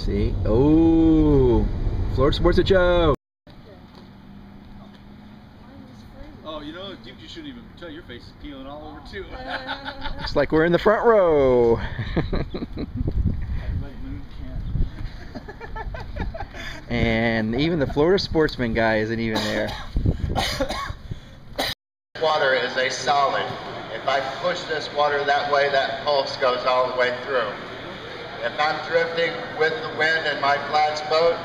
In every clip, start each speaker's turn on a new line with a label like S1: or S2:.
S1: See? Oh, Florida Sportsman Joe.
S2: Oh, you know, you shouldn't even tell your face is peeling all over too.
S1: Looks like we're in the front row. And even the Florida Sportsman guy isn't even there.
S3: Water is a solid. If I push this water that way, that pulse goes all the way through. If I'm drifting with the wind in my flats boat,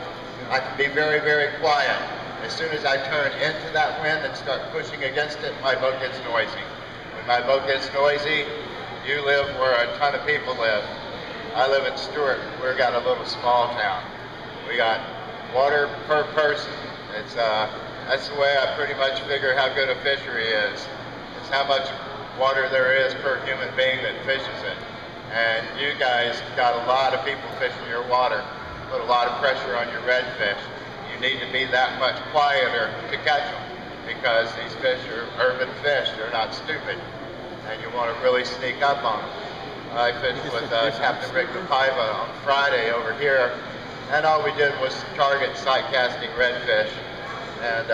S3: I can be very, very quiet. As soon as I turn into that wind and start pushing against it, my boat gets noisy. When my boat gets noisy, you live where a ton of people live. I live in Stewart. We've got a little small town. We got water per person. That's the way I pretty much figure how good a fishery is. It's how much water there is per human being that fishes it. And you guys got a lot of people fishing your water, put a lot of pressure on your redfish. You need to be that much quieter to catch them, because these fish are urban fish. They're not stupid, and you want to really sneak up on them. I fished with Captain Rick DePaiva on Friday over here, and all we did was target sight casting redfish. And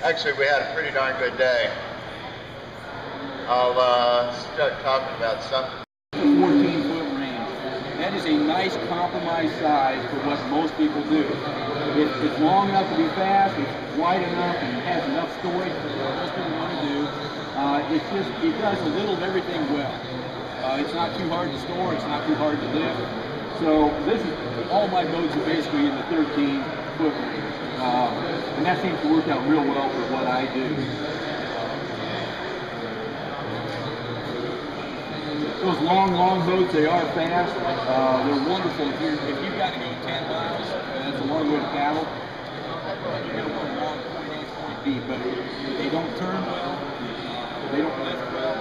S3: actually we had a pretty darn good day. I'll start talking about something.
S4: 14-foot range. That is a nice compromise size for what most people do. It's long enough to be fast, it's wide enough, and it has enough storage for what most people want to do. It does a little of everything well. It's not too hard to store, it's not too hard to lift. So all my boats are basically in the 13-foot range. And that seems to work out real well for what I do. Those long boats, they are fast. They're wonderful. If you've got to go 10 miles, that's a long way to paddle. You're going to want a long 20 feet, but they don't turn well. They don't lift well.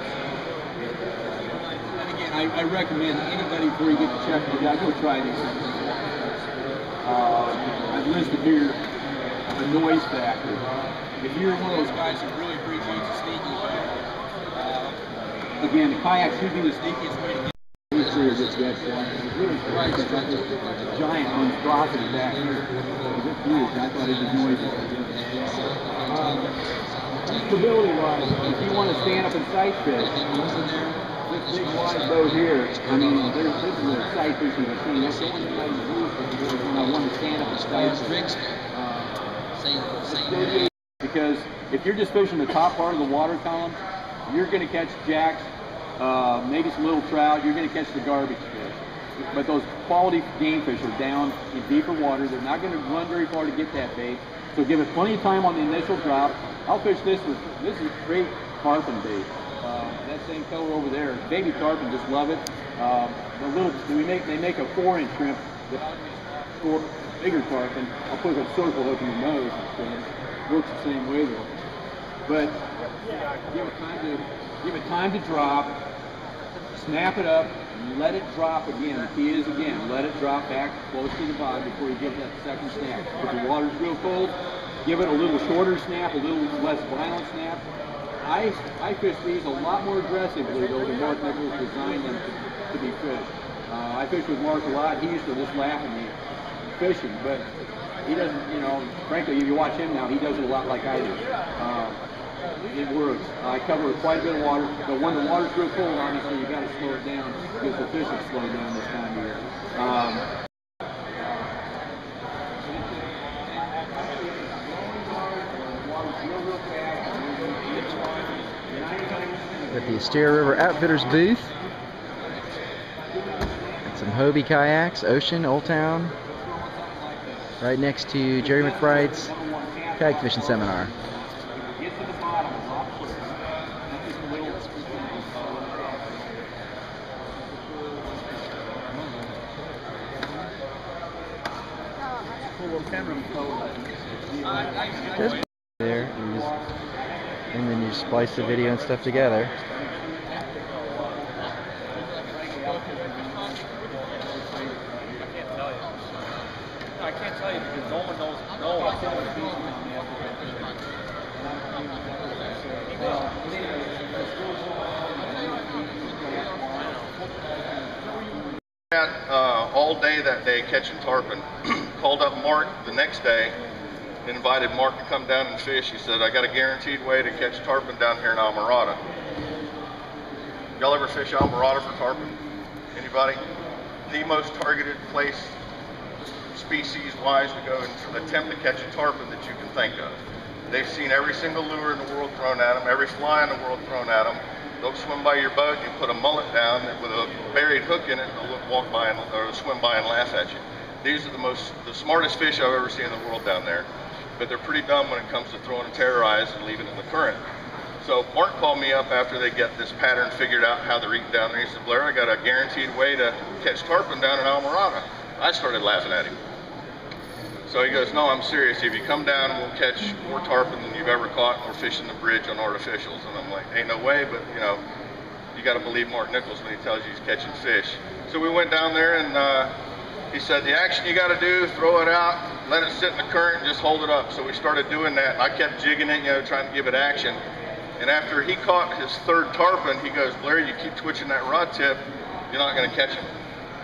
S4: And again, I recommend anybody before you get to check it out, go try these things. I've listed here the noise factor. If you're one of those guys that really appreciates a sneaky boat, again, the kayak should be the sneakiest way to get. It's really giant monstrosity back here. It's huge. I thought it was noisy. Stability-wise, if you want to stand up and sight fish, this big wide boat here, I mean, this is a sight fishing machine. That's the only thing I use when I want to stand up and sight fish. Because if you're just fishing the top part of the water column, you're going to catch jacks, maybe some little trout. You're going to catch the garbage fish. But those quality game fish are down in deeper water. They're not going to run very far to get that bait. So give it plenty of time on the initial drop. I'll fish this is great tarpon bait. That same color over there, baby tarpon just love it. They make a 4-inch shrimp. For bigger tarpon, I'll put a circle hook in the nose instead. Works the same way though. But give it time to drop, snap it up, and let it drop again. The key is, again, let it drop back close to the bottom before you give that second snap. If the water's real cold, give it a little shorter snap, a little less violent snap. I fish these a lot more aggressively though than Mark Nichols designed them to be fished. I fish with Mark a lot. He used to just laugh at me fishing, but he doesn't, you know, frankly, if you watch him now, he does it a lot like I do. It works. I cover quite a bit of water, but when the water's real cold, obviously you got to slow it down because the fish will slow down this time of year.
S1: At the Asteria River Outfitters booth. Got some Hobie kayaks, Ocean, Old Town. Right next to Jerry McBride's kayak fishing seminar. There, and then you splice the video and stuff together.
S4: I can't tell you because no one knows.
S3: All
S5: all day that day catching tarpon. Called up Mark the next day and invited Mark to come down and fish. He said, I got a guaranteed way to catch tarpon down here in Almirada. Y'all ever fish Almirada for tarpon? Anybody? The most targeted place, species-wise, to go and attempt to catch a tarpon that you can think of. They've seen every single lure in the world thrown at them, every fly in the world thrown at them. They'll swim by your boat, you put a mullet down with a buried hook in it, and they'll walk by or swim by and laugh at you. These are the smartest fish I've ever seen in the world down there, but they're pretty dumb when it comes to throwing a terrorize and leaving it in the current. So Mark called me up after they get this pattern figured out how they're eating down there. He said, Blair, I got a guaranteed way to catch tarpon down in Almirada. I started laughing at him. So he goes, no, I'm serious. If you come down, we'll catch more tarpon than you've ever caught, and we're fishing the bridge on artificials. And I'm like, ain't no way, but you know, you got to believe Mark Nichols when he tells you he's catching fish. So we went down there, and he said, the action you got to do, throw it out, let it sit in the current, and just hold it up. So we started doing that, and I kept jigging it, you know, trying to give it action. And after he caught his third tarpon, he goes, Blair, you keep twitching that rod tip, you're not going to catch him.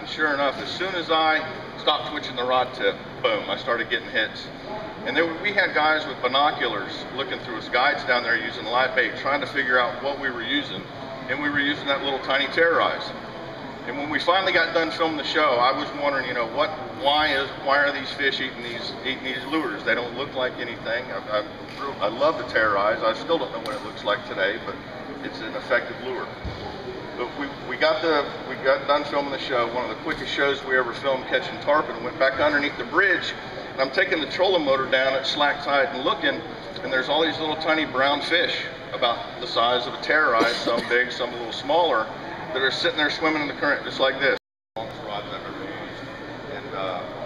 S5: And sure enough, as soon as I stopped twitching the rod tip, boom, I started getting hits. And we had guys with binoculars looking through us, guides down there using live bait, trying to figure out what we were using. And we were using that little tiny terrorize. And when we finally got done filming the show, I was wondering, you know, why are these fish eating these lures? They don't look like anything. I love the terrorize. I still don't know what it looks like today, but it's an effective lure. But we got done filming the show, one of the quickest shows we ever filmed catching tarpon. Went back underneath the bridge, and I'm taking the trolling motor down at slack tide and looking, and there's all these little tiny brown fish about the size of a terrorize, some big, some a little smaller, that are sitting there swimming in the current just like this. Longest rods I've ever used. And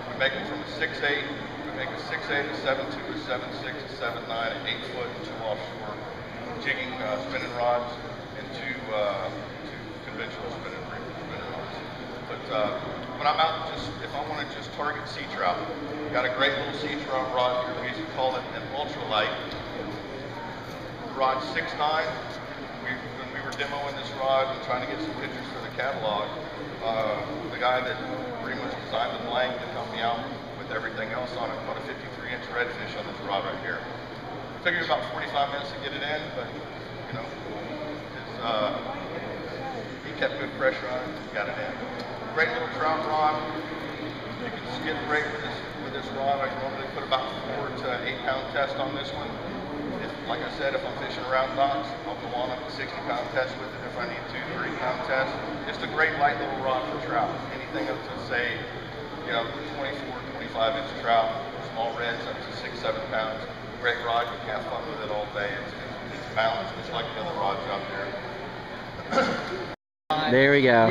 S5: we make them from a 6'8", we make a 6'8", a 7'2", a 7'6", a 7'9", an 8-foot, and 2 offshore jigging spinning rods, and two conventional spinning rods. But when I'm out, if I want to just target sea trout, got a great little sea trout rod here. We used to call it an ultralight. Rod 6'9". When we were demoing this rod and trying to get some pictures for the catalog, the guy that pretty much designed the blank and helped me out with everything else on it caught a 53-inch redfish on this rod right here. Figured about 45 minutes to get it in, but you know, he kept good pressure on it, got it in. Great little trout rod. You can skip great with this rod. I normally put about 4 to 8 pound test on this one. Like I said, if I'm fishing around docks, I'll go on up to 60-pound test with it if I need 2, 3-pound test. Just a great light little rod for trout. Anything up to say, you know, 24, 25-inch trout, small reds up to 6, 7 pounds. Great rod, you can have fun with it all day. It's balanced just like the other rods out there.
S1: There we go.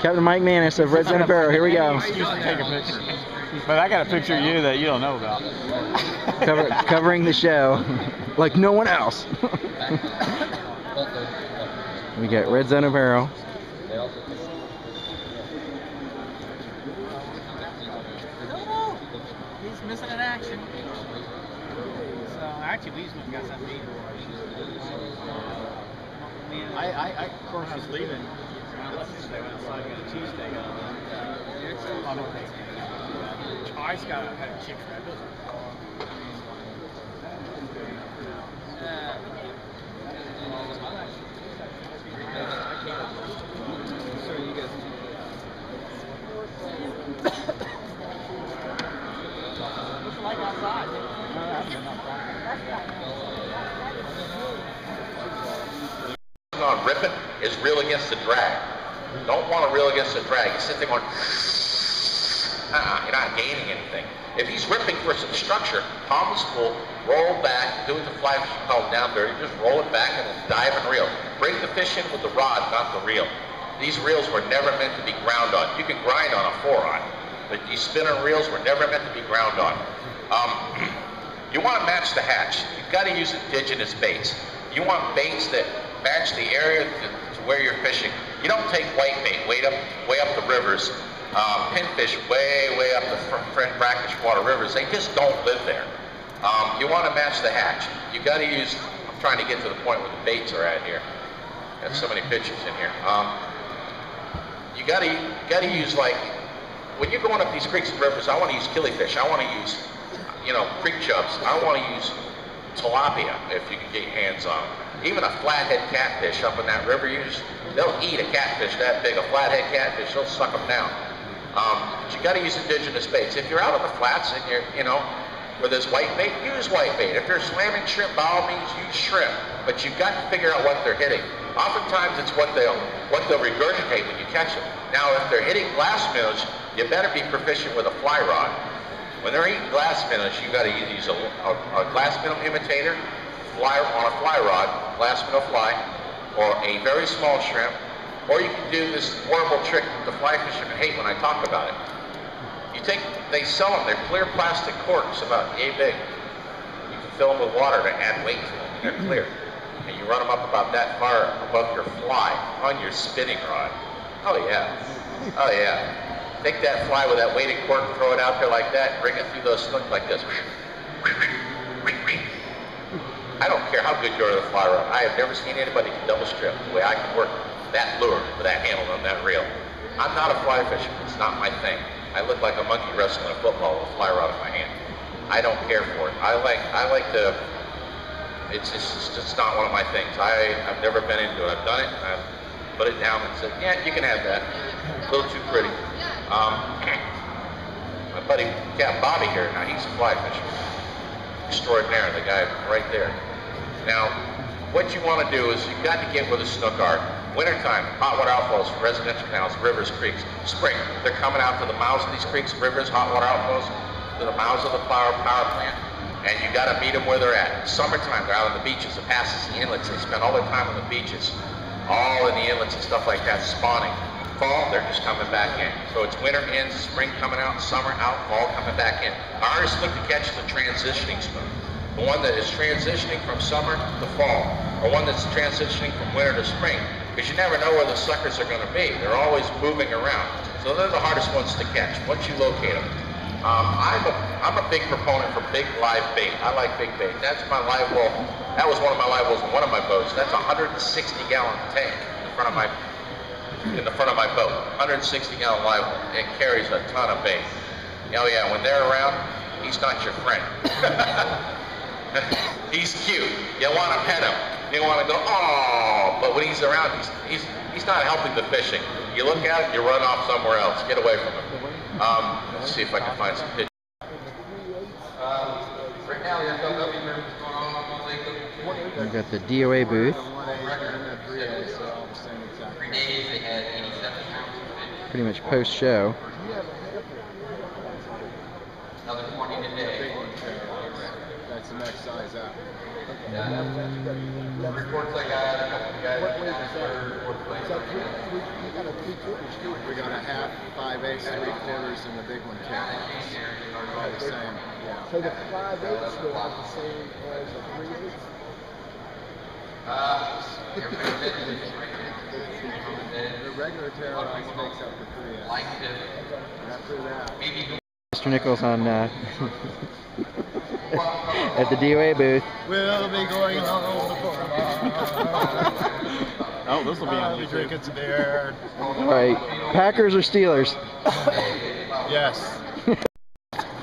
S1: Captain Mike Mannis of Red Zone Apparel. Here we go.
S6: Excuse to take a picture. But I got a picture of you that you don't know about.
S1: Covering the show like no one else. We got Red Zone Apparel.
S7: He's missing an action. So actually, we just went and got something to eat. Of course, I was leaving. I left yesterday, went outside, got a cheesesteak on it. I don't think I just had a chicken wrap. So you guys. What's it like outside?
S8: On ripping is reel against the drag. Don't want to reel against the drag. You sit there going, you're not gaining anything. If he's ripping for some structure, palms full, roll back, do what the fly fishing call down dirty, just roll it back and then dive and reel. Bring the fish in with the rod, not the reel. These reels were never meant to be ground on. You can grind on a 4-aught, but these spinner reels were never meant to be ground on. You want to match the hatch. You've got to use indigenous baits. You want baits that match the area to where you're fishing. You don't take white bait way up the rivers. Pinfish way up the brackish water rivers. They just don't live there. You want to match the hatch. You got to use. I'm trying to get to the point where the baits are at here. Got so many pictures in here. You gotta use, like, when you're going up these creeks and rivers, I want to use killifish. I want to use, you know, creek chubs. I want to use tilapia if you can get your hands on them. Even a flathead catfish up in that river, they'll eat a catfish that big. A flathead catfish, they'll suck them down. But you got to use indigenous baits. If you're out on the flats and you're, you know, where there's white bait, use white bait. If they're slamming shrimp, by all means, use shrimp. But you've got to figure out what they're hitting. Oftentimes, it's what they'll regurgitate when you catch them. Now, if they're hitting glass minnows, you better be proficient with a fly rod. When they're eating glass minnows, you got to either use a glass minnow imitator, on a fly rod, glass minnow fly, or a very small shrimp, or you can do this horrible trick that the fly fishermen hate when I talk about it. They sell them, they're clear plastic corks about yay big. You can fill them with water to add weight to them, and they're clear. And you run them up about that far above your fly on your spinning rod. Oh yeah, oh yeah. Take that fly with that weighted cork, throw it out there like that, bring it through those snooks like this. I don't care how good you are with a fly rod. I have never seen anybody can double strip the way I can work that lure with that handle on that reel. I'm not a fly fisherman. It's not my thing. I look like a monkey wrestling a football with a fly rod in my hand. I don't care for it. I like to. It's just not one of my things. I've never been into it. I've done it. And I've put it down and said, yeah, you can have that. A little too pretty. My buddy Captain Bobby here, now he's a fly fisherman. Extraordinaire, the guy right there. Now, what you want to do is you've got to get where the snook are. Wintertime, hot water outflows, residential canals, rivers, creeks. Spring, they're coming out to the mouths of these creeks, rivers, hot water outflows, to the mouths of the power plant. And you got to meet them where they're at. Summertime, they're out on the beaches, it passes the inlets, they spend all their time on the beaches, all in the inlets and stuff like that, spawning. Fall, they're just coming back in. So it's winter in, spring coming out, summer out, fall coming back in. The hardest snook to catch is the transitioning snook. The one that is transitioning from summer to fall, or one that's transitioning from winter to spring, because you never know where the suckers are going to be. They're always moving around. So they're the hardest ones to catch, once you locate them. I'm a big proponent for big live bait. I like big bait. That's my live well. That was one of my live wells in one of my boats. That's a 160-gallon tank in the front of my boat. 160-gallon live well. It carries a ton of bait. Oh yeah, when they're around, he's not your friend. He's cute. You want to pet him. You want to go, oh, but when he's around, he's not helping the fishing. You look at him, you run off somewhere else. Get away from him. Let's see if I can find some pictures. Right now, there's no going on Lake.
S1: We've got the DOA booth. Pretty much post-show.
S3: Another 20 today.
S7: That's the next size up.
S3: Reports I got, a couple of guys
S7: We got a half, 5/8, 3/4, and the big one 10. All the same. Yeah.
S9: So the 5/8 will have the same as a 3/8?
S7: The regular tarot ice makes up the 3/8. After that.
S1: Mr. Nichols on at the DOA booth.
S7: We'll be going home before
S6: Oh, this will be on
S7: We'll be
S6: YouTube.
S7: drinking some beer.
S1: All right, Packers or Steelers?
S7: Yes.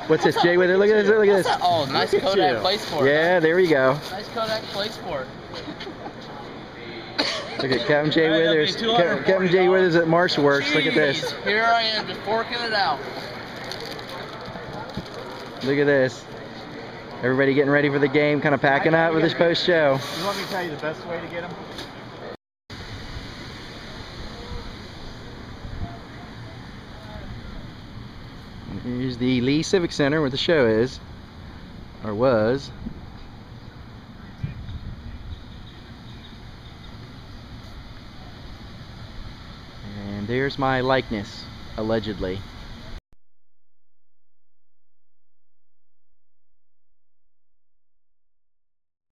S1: What's this, Jay? With it? Look at this! Look at this!
S10: Oh, nice
S1: Look at
S10: Kodak
S1: you.
S10: play sport.
S1: Yeah, there we go.
S10: Nice Kodak play sport.
S1: Look at Captain Jay Withers. Captain Jay Withers at Marsh Works. Look at this.
S10: Jeez, here I am, just forking it out.
S1: Look at this. Everybody getting ready for the game, kind of packing up with this post show.
S6: You want me to tell you the best way to get them?
S1: Here's the Lee Civic Center where the show is, or was. And there's my likeness, allegedly.